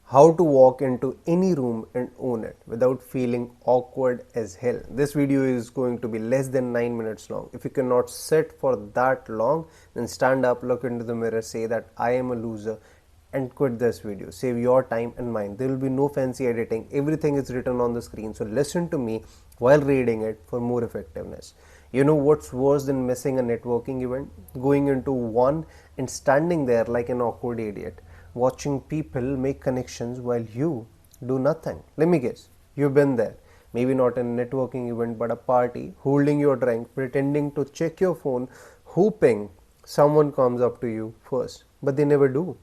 How to walk into any room and own it without feeling awkward as hell. This video is going to be less than 9 minutes long. If you cannot sit for that long, then stand up, look into the mirror, say that I am a loser and quit this video. Save your time and mine. There will be no fancy editing. Everything is written on the screen. So listen to me while reading it for more effectiveness. You know what's worse than missing a networking event? Going into one and standing there like an awkward idiot, watching people make connections while you do nothing. Let me guess, you've been there. Maybe not a networking event, but a party, holding your drink, pretending to check your phone, hoping someone comes up to you first, but they never do.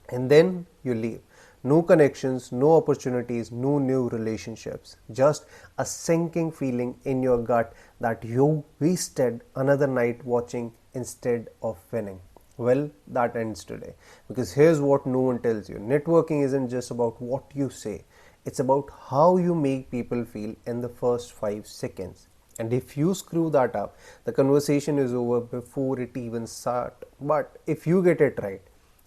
And then you leave. No connections, no opportunities, no new relationships. Just a sinking feeling in your gut that you wasted another night watching instead of winning. Well, that ends today. Because here's what no one tells you. Networking isn't just about what you say. It's about how you make people feel in the first 5 seconds. And if you screw that up, the conversation is over before it even starts. But if you get it right,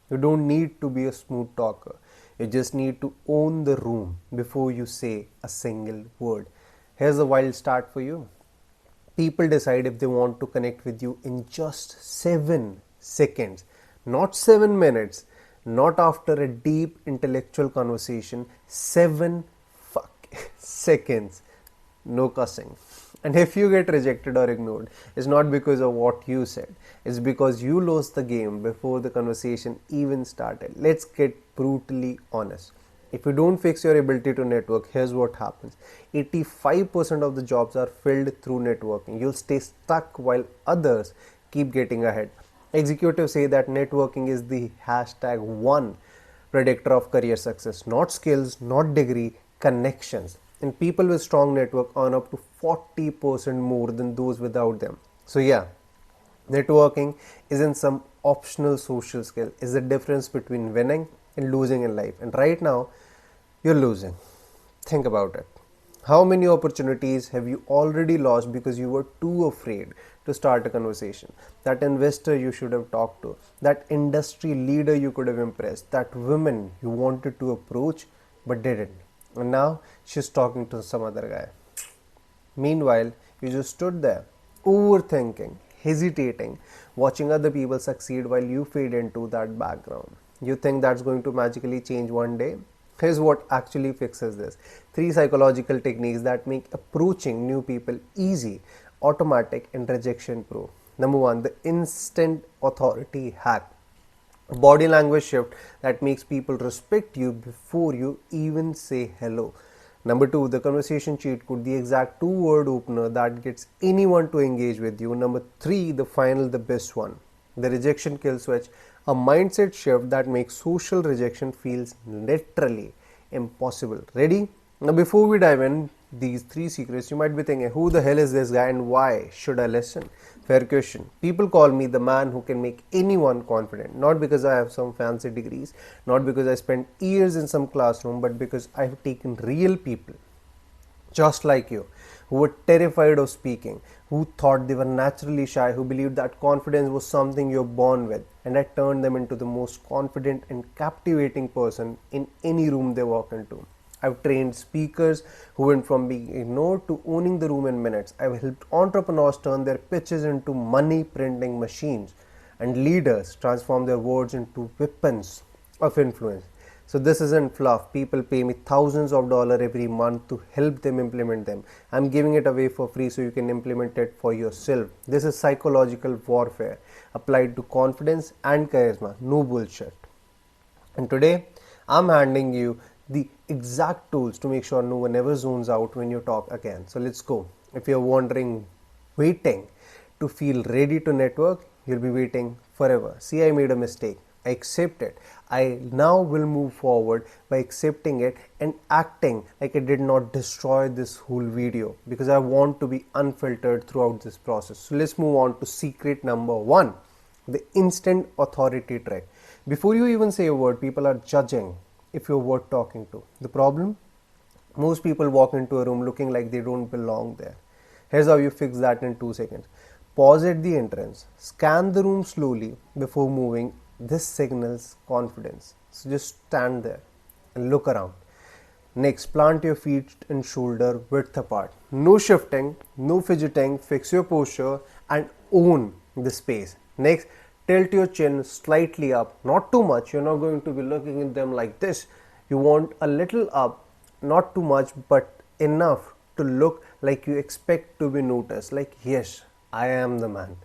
you don't need to be a smooth talker. You just need to own the room before you say a single word. Here's a wild start for you. People decide if they want to connect with you in just 7 seconds, not 7 minutes, not after a deep intellectual conversation. 7 seconds. No cussing. And if you get rejected or ignored, it's not because of what you said. It's because you lost the game before the conversation even started. Let's get brutally honest. If you don't fix your ability to network, here's what happens. 85% of the jobs are filled through networking. You'll stay stuck while others keep getting ahead. Executives say that networking is the #1 predictor of career success. Not skills, not degree, connections. And people with strong network earn up to 40% more than those without them. So yeah, networking isn't some optional social skill. It's the difference between winning and losing in life. And right now, you're losing. Think about it. How many opportunities have you already lost because you were too afraid to start a conversation? That investor you should have talked to, that industry leader you could have impressed, that woman you wanted to approach but didn't. And now she's talking to some other guy. Meanwhile, you just stood there, overthinking, hesitating, watching other people succeed while you fade into that background. You think that's going to magically change one day? Here's what actually fixes this. 3 psychological techniques that make approaching new people easy, automatic, and rejection proof. Number 1, the instant authority hack. Body language shift that makes people respect you before you even say hello. Number 2, the conversation cheat code, the exact 2-word opener that gets anyone to engage with you. Number 3, the best one, the rejection kill switch, a mindset shift that makes social rejection feels literally impossible. Ready? Now before we dive in these 3 secrets, you might be thinking, who the hell is this guy and why should I listen? Fair question. People call me the man who can make anyone confident, not because I have some fancy degrees, not because I spent years in some classroom, but because I have taken real people just like you, who were terrified of speaking, who thought they were naturally shy, who believed that confidence was something you're born with, and I turned them into the most confident and captivating person in any room they walk into. I've trained speakers who went from being ignored to owning the room in minutes. I've helped entrepreneurs turn their pitches into money printing machines, and leaders transform their words into weapons of influence. So this isn't fluff. People pay me thousands of dollars every month to help them implement them. I'm giving it away for free so you can implement it for yourself. This is psychological warfare applied to confidence and charisma. No bullshit. And today, I'm handing you the exact tools to make sure no one ever zones out when you talk again. So let's go. If you're waiting to feel ready to network, you'll be waiting forever. See, I made a mistake. I accept it. I now will move forward by accepting it and acting like it did not destroy this whole video, because I want to be unfiltered throughout this process. So let's move on to secret number 1, the instant authority trick. Before you even say a word, people are judging if you're worth talking to. The problem? Most people walk into a room looking like they don't belong there. Here's how you fix that in 2 seconds. Pause at the entrance. Scan the room slowly before moving. This signals confidence. So just stand there. and look around. Next, plant your feet and shoulder width apart. No shifting, no fidgeting, fix your posture and own the space. Next, tilt your chin slightly up, not too much. You're not going to be looking at them like this. You want a little up, not too much, but enough to look like you expect to be noticed. Like, yes, I am the man.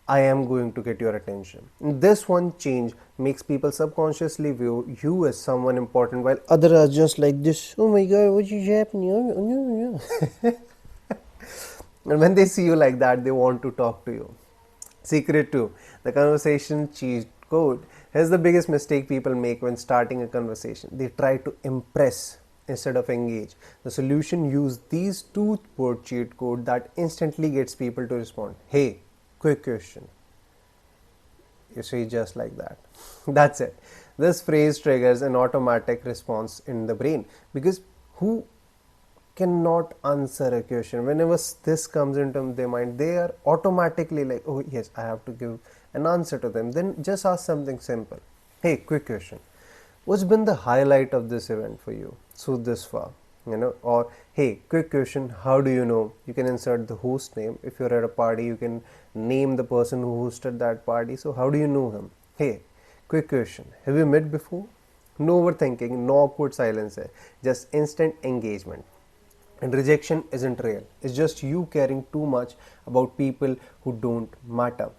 I am going to get your attention. This one change makes people subconsciously view you as someone important, while others are just like this. Oh my god, what is happening? And when they see you like that, they want to talk to you. Secret 2, the conversation cheat code. Here's the biggest mistake people make when starting a conversation. They try to impress instead of engage. The solution: use these 2-word cheat code that instantly gets people to respond. Hey, quick question. You see, just like that. That's it. This phrase triggers an automatic response in the brain, because who cannot answer a question? Whenever this comes into their mind, they are automatically like, oh yes, I have to give an answer to them. Then just ask something simple. Hey, quick question. What's been the highlight of this event for you so this far? Or hey, quick question, how do you know? You can insert the host name. If you're at a party, you can name the person who hosted that party. So how do you know him? Hey, quick question, have you met before? No overthinking, no awkward silence, just instant engagement. And rejection isn't real. It's just you caring too much about people who don't matter.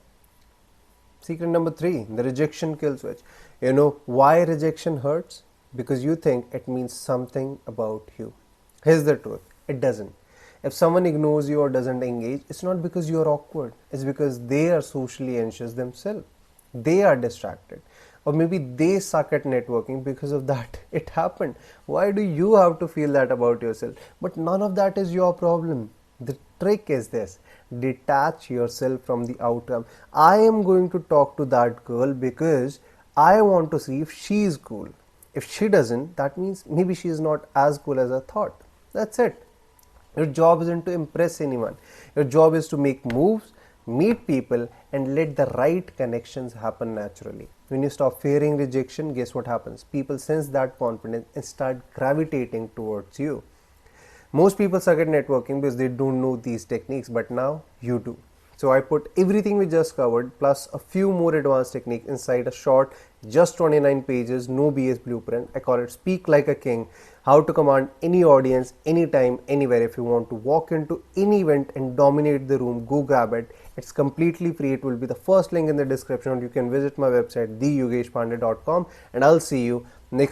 Secret number 3, the rejection kill switch. You know why rejection hurts? Because you think it means something about you. Here's the truth, it doesn't. If someone ignores you or doesn't engage, it's not because you're awkward. It's because they are socially anxious themselves. They are distracted. Or maybe they suck at networking. Because of that, it happened. Why do you have to feel that about yourself? But none of that is your problem. The trick is this: detach yourself from the outcome. I am going to talk to that girl because I want to see if she is cool. If she doesn't, that means maybe she is not as cool as I thought. That's it. Your job isn't to impress anyone. Your job is to make moves, meet people, and let the right connections happen naturally. When you stop fearing rejection, guess what happens? People sense that confidence and start gravitating towards you. Most people suck at networking because they don't know these techniques, but now you do. So I put everything we just covered plus a few more advanced techniques inside a short, just 29 pages, no BS blueprint. I call it Speak Like a King. How to command any audience, anytime, anywhere. If you want to walk into any event and dominate the room, go grab it. It's completely free. It will be the first link in the description. You can visit my website, theyogeshpandey.com, and I'll see you next